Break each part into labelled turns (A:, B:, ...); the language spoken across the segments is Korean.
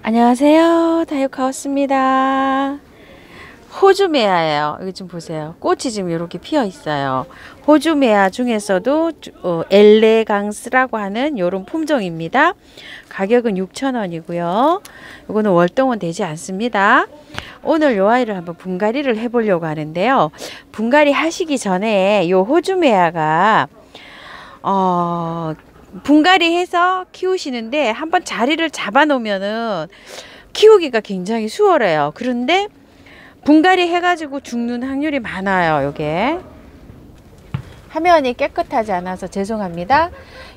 A: 안녕하세요. 다육하우스입니다. 호주메아예요. 여기 좀 보세요. 꽃이 지금 이렇게 피어 있어요. 호주메아 중에서도 엘레강스라고 하는 이런 품종입니다. 가격은 6,000원이고요. 이거는 월동은 되지 않습니다. 오늘 요 아이를 한번 분갈이를 해보려고 하는데요. 분갈이 하시기 전에 요 호주메아가 분갈이 해서 키우시는데 한번 자리를 잡아 놓으면은 키우기가 굉장히 수월해요. 그런데 분갈이 해가지고 죽는 확률이 많아요. 요게 화면이 깨끗하지 않아서 죄송합니다.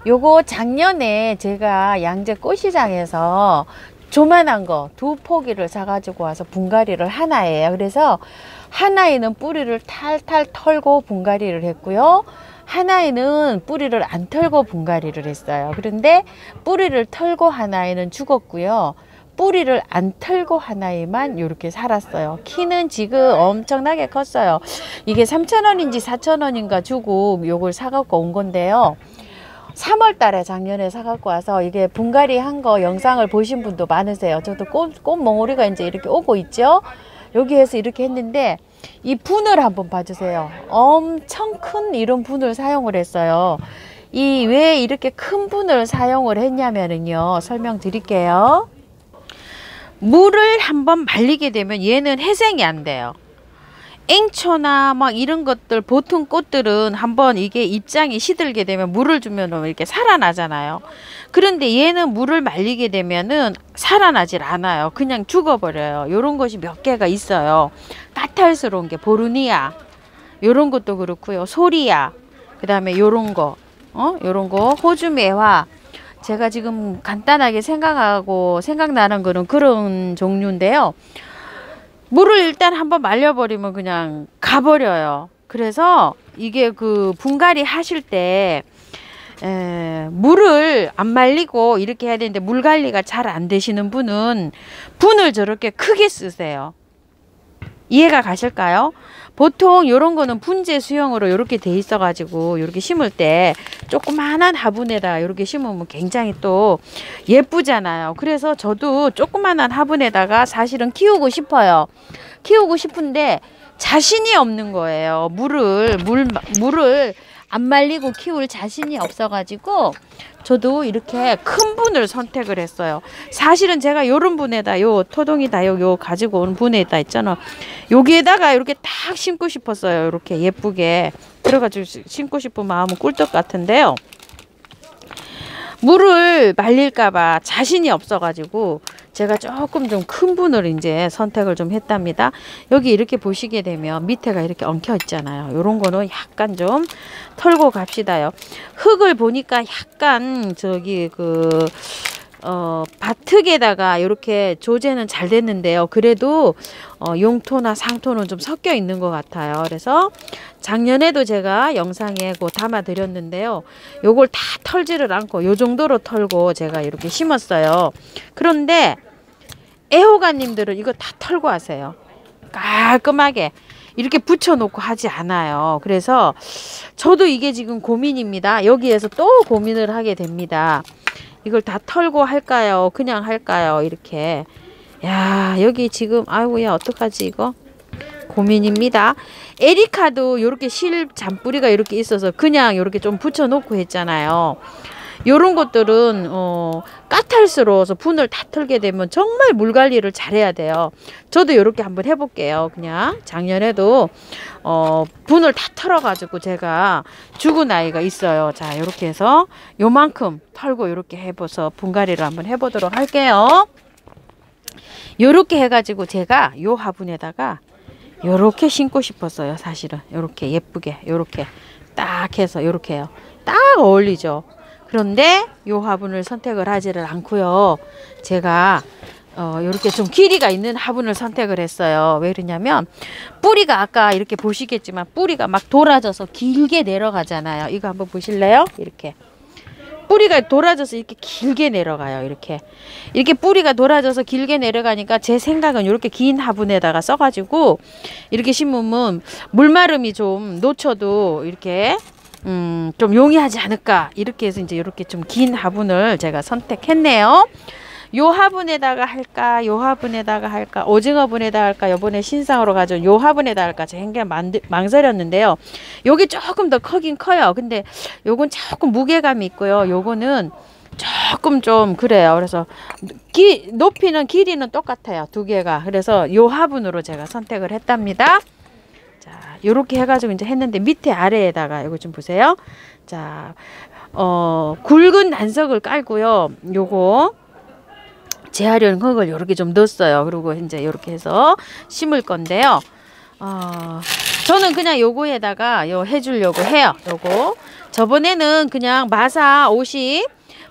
A: 요거 작년에 제가 양재 꽃시장에서 조만한 거 2포기를 사가지고 와서 분갈이를 하나예요. 그래서 하나에는 뿌리를 탈탈 털고 분갈이를 했고요. 하나에는 뿌리를 안 털고 분갈이를 했어요. 그런데 뿌리를 털고 하나에는 죽었고요. 뿌리를 안 털고 하나에만 이렇게 살았어요. 키는 지금 엄청나게 컸어요. 이게 3,000원인지 4,000원인가 주고 요걸 사갖고 온 건데요. 3월 달에 작년에 사갖고 와서 이게 분갈이 한 거 영상을 보신 분도 많으세요. 저도 꽃몽오리가 이제 이렇게 오고 있죠. 여기에서 이렇게 했는데 이 분을 한번 봐주세요. 엄청 큰 이런 분을 사용을 했어요. 이 왜 이렇게 큰 분을 사용을 했냐면요. 설명드릴게요. 물을 한번 말리게 되면 얘는 회생이 안 돼요. 앵초나 막 이런 것들 보통 꽃들은 한번 이게 입장이 시들게 되면 물을 주면 이렇게 살아나잖아요. 그런데 얘는 물을 말리게 되면은 살아나질 않아요. 그냥 죽어버려요. 요런 것이 몇 개가 있어요. 까탈스러운 게 보르니아 요런 것도 그렇고요. 소리아 그 다음에 요런 거 요런 거 호주매화 제가 지금 간단하게 생각나는 거는 그런 종류인데요. 물을 일단 한번 말려버리면 그냥 가버려요. 그래서 이게 그 분갈이 하실 때 물을 안 말리고 이렇게 해야 되는데 물 관리가 잘 안 되시는 분은 분을 저렇게 크게 쓰세요. 이해가 가실까요? 보통 이런 거는 분재 수용으로 이렇게 돼 있어 가지고 이렇게 심을 때 조그만한 화분에다 이렇게 심으면 굉장히 또 예쁘잖아요. 그래서 저도 조그만한 화분에다가 사실은 키우고 싶어요. 키우고 싶은데 자신이 없는 거예요. 물을 안 말리고 키울 자신이 없어 가지고 저도 이렇게 큰 분을 선택을 했어요. 사실은 제가 요런 분에다 요 토동이다 요 가지고 온 분에다 있잖아. 여기에다가 이렇게 딱 심고 싶었어요. 이렇게 예쁘게 들어가지고 심고 싶은 마음은 꿀떡 같은데요. 물을 말릴까봐 자신이 없어가지고 제가 조금 좀 큰 분을 이제 선택을 좀 했답니다. 여기 이렇게 보시게 되면 밑에가 이렇게 엉켜 있잖아요. 요런 거는 약간 좀 털고 갑시다요. 흙을 보니까 약간 저기 밭흙에다가 이렇게 조제는 잘 됐는데요. 그래도 용토나 상토는 좀 섞여 있는 것 같아요. 그래서 작년에도 제가 영상에 담아 드렸는데요. 요걸 다 털지를 않고 요 정도로 털고 제가 이렇게 심었어요. 그런데 애호가님들은 이거 다 털고 하세요. 깔끔하게 이렇게 붙여놓고 하지 않아요. 그래서 저도 이게 지금 고민입니다. 여기에서 또 고민을 하게 됩니다. 이걸 다 털고 할까요? 그냥 할까요? 이렇게. 야, 여기 지금 아이고야 어떡하지 이거? 고민입니다. 에리카도 이렇게 실 잔뿌리가 이렇게 있어서 그냥 이렇게 좀 붙여 놓고 했잖아요. 요런 것들은 까탈스러워서 분을 다 털게 되면 정말 물 관리를 잘해야 돼요. 저도 이렇게 한번 해볼게요. 그냥 작년에도 분을 다 털어가지고 제가 죽은 아이가 있어요. 자, 이렇게 해서 요만큼 털고 이렇게 해봐서 분갈이를 한번 해보도록 할게요. 요렇게 해가지고 제가 요 화분에다가 요렇게 심고 싶었어요. 사실은 요렇게 예쁘게 요렇게 딱 해서 요렇게 해요. 딱 어울리죠. 그런데 요 화분을 선택을 하지를 않고요. 제가 이렇게 좀 길이가 있는 화분을 선택을 했어요. 왜 그러냐면 뿌리가 아까 이렇게 보시겠지만 뿌리가 막 돌아져서 길게 내려가잖아요. 이거 한번 보실래요? 이렇게 뿌리가 돌아져서 이렇게 길게 내려가요. 이렇게 뿌리가 돌아져서 길게 내려가니까 제 생각은 이렇게 긴 화분에다가 써가지고 이렇게 심으면 물마름이 좀 놓쳐도 이렇게 좀 용이하지 않을까 이렇게 해서 이제 이렇게 좀 긴 화분을 제가 선택했네요. 요 화분에다가 할까, 요 화분에다가 할까, 오징어분에다가 할까, 요번에 신상으로 가져온 요 화분에다가 할까 제가 굉장히 망설였는데요. 요게 조금 더 크긴 커요. 근데 요건 조금 무게감이 있고요. 요거는 조금 좀 그래요. 그래서 높이는 길이는 똑같아요. 두 개가. 그래서 요 화분으로 제가 선택을 했답니다. 자, 요렇게 해가지고 이제 했는데 밑에 아래에다가 이거 좀 보세요. 자, 굵은 난석을 깔고요. 요거 재활용 흙을 요렇게 좀 넣었어요. 그리고 이제 요렇게 해서 심을 건데요. 저는 그냥 요거에다가 해주려고 해요. 요거. 저번에는 그냥 마사 50,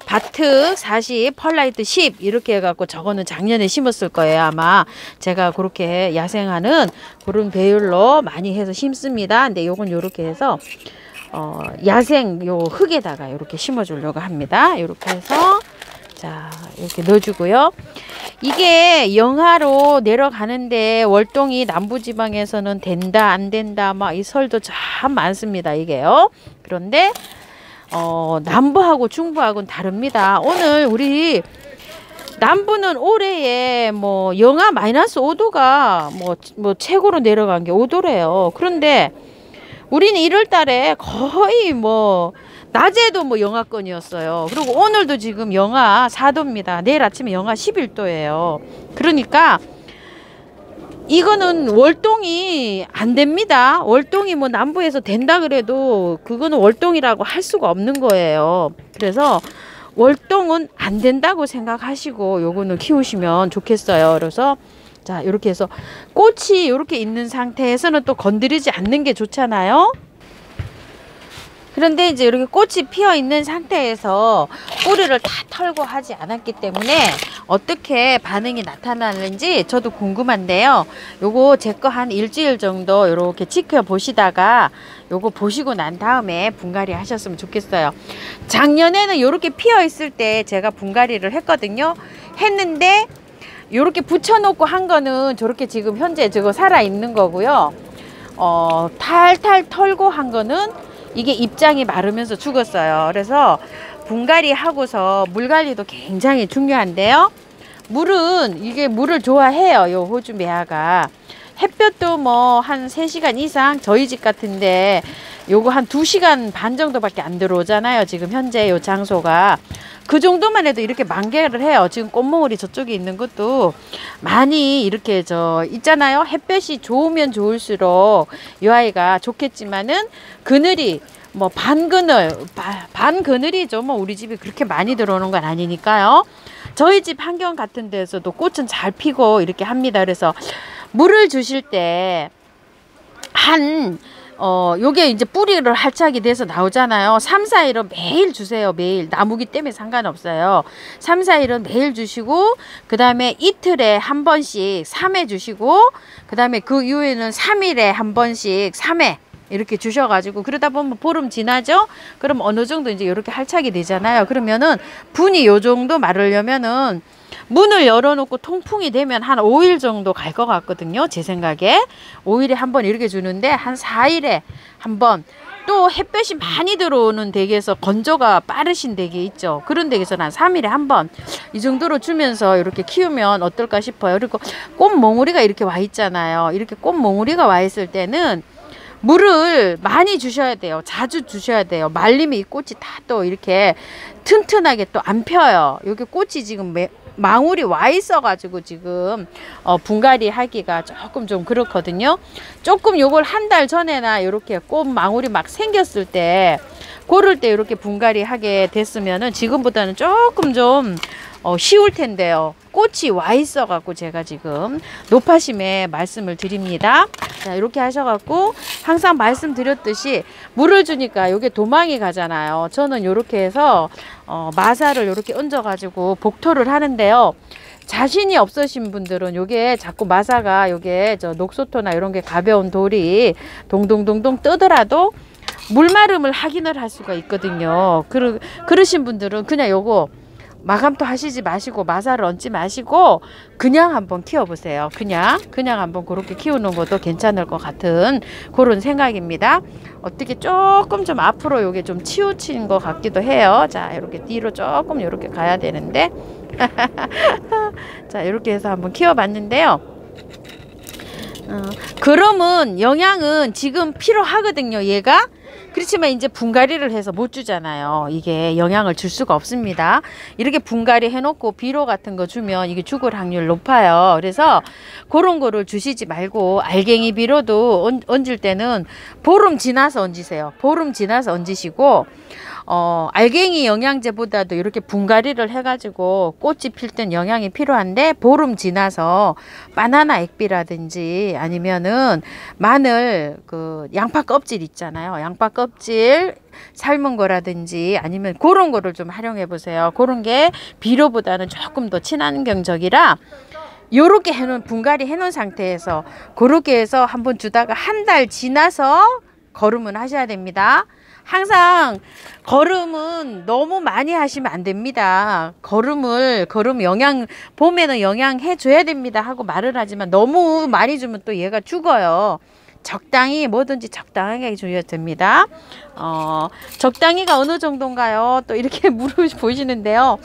A: 바트 40, 펄라이트 10 이렇게 해갖고 저거는 작년에 심었을 거예요. 아마 제가 그렇게 야생하는 그런 배율로 많이 해서 심습니다. 근데 요건 요렇게 해서 야생 요 흙에다가 이렇게 심어 주려고 합니다. 이렇게 해서 자 이렇게 넣어주고요. 이게 영하로 내려가는데 월동이 남부지방에서는 된다 안 된다 막 이 설도 참 많습니다. 이게요. 그런데 남부하고 중부하고는 다릅니다. 오늘 우리 남부는 올해에 뭐 영하 마이너스 5도가 뭐 최고로 내려간 게 5도래요. 그런데 우리는 1월 달에 거의 뭐 낮에도 뭐 영하권이었어요. 그리고 오늘도 지금 영하 4도입니다. 내일 아침에 영하 11도예요. 그러니까 이거는 월동이 안 됩니다. 월동이 뭐 남부에서 된다 그래도 그거는 월동이라고 할 수가 없는 거예요. 그래서 월동은 안 된다고 생각하시고 요거는 키우시면 좋겠어요. 그래서 자 이렇게 해서 꽃이 이렇게 있는 상태에서는 또 건드리지 않는 게 좋잖아요. 그런데 이제 이렇게 꽃이 피어 있는 상태에서 뿌리를 다 털고 하지 않았기 때문에 어떻게 반응이 나타나는지 저도 궁금한데요. 요거 제 거 한 일주일 정도 이렇게 지켜보시다가 요거 보시고 난 다음에 분갈이 하셨으면 좋겠어요. 작년에는 이렇게 피어 있을 때 제가 분갈이를 했거든요. 했는데 요렇게 붙여놓고 한 거는 저렇게 지금 현재 저거 살아 있는 거고요. 탈탈 털고 한 거는 이게 입장이 마르면서 죽었어요. 그래서 분갈이 하고서 물 관리도 굉장히 중요한데요. 물은 이게 물을 좋아해요. 요 호주 매화가. 햇볕도 뭐 한 3시간 이상 저희 집 같은데 요거 한 2시간 반 정도밖에 안 들어오잖아요. 지금 현재 요 장소가. 그 정도만 해도 이렇게 만개를 해요. 지금 꽃몽울이 저쪽에 있는 것도 많이 이렇게 있잖아요. 햇볕이 좋으면 좋을수록 이 아이가 좋겠지만은 그늘이 뭐 반그늘이죠. 뭐 우리 집이 그렇게 많이 들어오는 건 아니니까요. 저희 집 환경 같은 데서도 꽃은 잘 피고 이렇게 합니다. 그래서 물을 주실 때 요게 이제 뿌리를 활착이 돼서 나오잖아요. 3, 4일은 매일 주세요. 매일. 나무기 때문에 상관없어요. 3, 4일은 매일 주시고 그 다음에 이틀에 한 번씩 3회 주시고 그 다음에 그 이후에는 3일에 한 번씩 3회 이렇게 주셔가지고 그러다 보면 보름 지나죠. 그럼 어느 정도 이제 이렇게 활착이 되잖아요. 그러면은 분이 요 정도 마르려면은 문을 열어놓고 통풍이 되면 한 5일 정도 갈 것 같거든요. 제 생각에 5일에 한 번 이렇게 주는데 한 4일에 한 번 또 햇볕이 많이 들어오는 댁에서 건조가 빠르신 댁이 있죠. 그런 댁에서는 한 3일에 한 번 이 정도로 주면서 이렇게 키우면 어떨까 싶어요. 그리고 꽃몽우리가 이렇게 와 있잖아요. 이렇게 꽃몽우리가 와 있을 때는 물을 많이 주셔야 돼요. 자주 주셔야 돼요. 말리면 이 꽃이 다 또 이렇게 튼튼하게 또 안 펴요. 여기 꽃이 지금 망울이 와 있어 가지고 지금 분갈이 하기가 조금 좀 그렇거든요. 조금 요걸 한 달 전에나 이렇게 꽃 망울이 막 생겼을 때 고를 때 이렇게 분갈이 하게 됐으면은 지금보다는 조금 좀 쉬울 텐데요. 꽃이 와 있어 갖고 제가 지금 높아심에 말씀을 드립니다. 자 이렇게 하셔갖고 항상 말씀드렸듯이 물을 주니까 요게 도망이 가잖아요. 저는 요렇게 해서 마사를 요렇게 얹어 가지고 복토를 하는데요. 자신이 없으신 분들은 요게 자꾸 마사가 요게 녹소토나 이런 게 가벼운 돌이 동동동동 뜨더라도 물마름을 확인을 할 수가 있거든요. 그러신 분들은 그냥 요거 마감토 하시지 마시고 마사를 얹지 마시고 그냥 한번 키워보세요. 그냥 한번 그렇게 키우는 것도 괜찮을 것 같은 그런 생각입니다. 어떻게 조금 좀 앞으로 요게 좀 치우친 것 같기도 해요. 자 이렇게 뒤로 조금 이렇게 가야 되는데 자, 이렇게 해서 한번 키워봤는데요. 그러면 영양은 지금 필요하거든요, 얘가. 그렇지만 이제 분갈이를 해서 못 주잖아요. 이게 영양을 줄 수가 없습니다. 이렇게 분갈이 해놓고 비료 같은 거 주면 이게 죽을 확률 높아요. 그래서 그런 거를 주시지 말고 알갱이 비료도 얹을 때는 보름 지나서 얹으세요. 보름 지나서 얹으시고 알갱이 영양제보다도 이렇게 분갈이를 해가지고 꽃이 필 땐 영양이 필요한데 보름 지나서 바나나 액비라든지 아니면은 마늘 그 양파 껍질 있잖아요. 양파 껍질 삶은 거라든지 아니면 그런 거를 좀 활용해 보세요. 그런 게 비료보다는 조금 더 친환경적이라 요렇게 해놓은 분갈이 해놓은 상태에서 그렇게 해서 한번 주다가 한 달 지나서 거름은 하셔야 됩니다. 항상 거름은 너무 많이 하시면 안 됩니다. 거름 영양 봄에는 영양 해줘야 됩니다 하고 말을 하지만 너무 많이 주면 또 얘가 죽어요. 적당히 뭐든지 적당하게 줘야 됩니다. 적당히가 어느 정도인가요? 또 이렇게 물어보시는데요.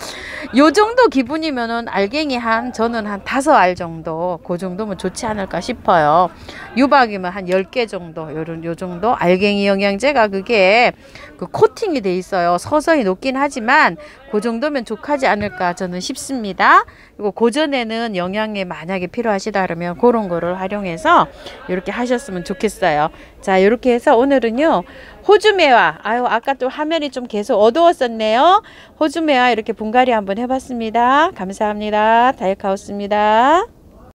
A: 요 정도 기분이면은 알갱이 저는 한 5알 정도, 그 정도면 좋지 않을까 싶어요. 유박이면 한 10개 정도, 요 정도. 알갱이 영양제가 그게 그 코팅이 돼 있어요. 서서히 녹긴 하지만 그 정도면 족하지 않을까 저는 싶습니다. 그리고 고전에는 영양이 만약에 필요하시다 그러면 그런 거를 활용해서 이렇게 하셨으면 좋겠어요. 자, 이렇게 해서 오늘은요 호주매화, 아까 또 화면이 좀 계속 어두웠었네요. 호주매화 이렇게 분갈이 한번 해봤습니다. 감사합니다. 다이어카우스입니다.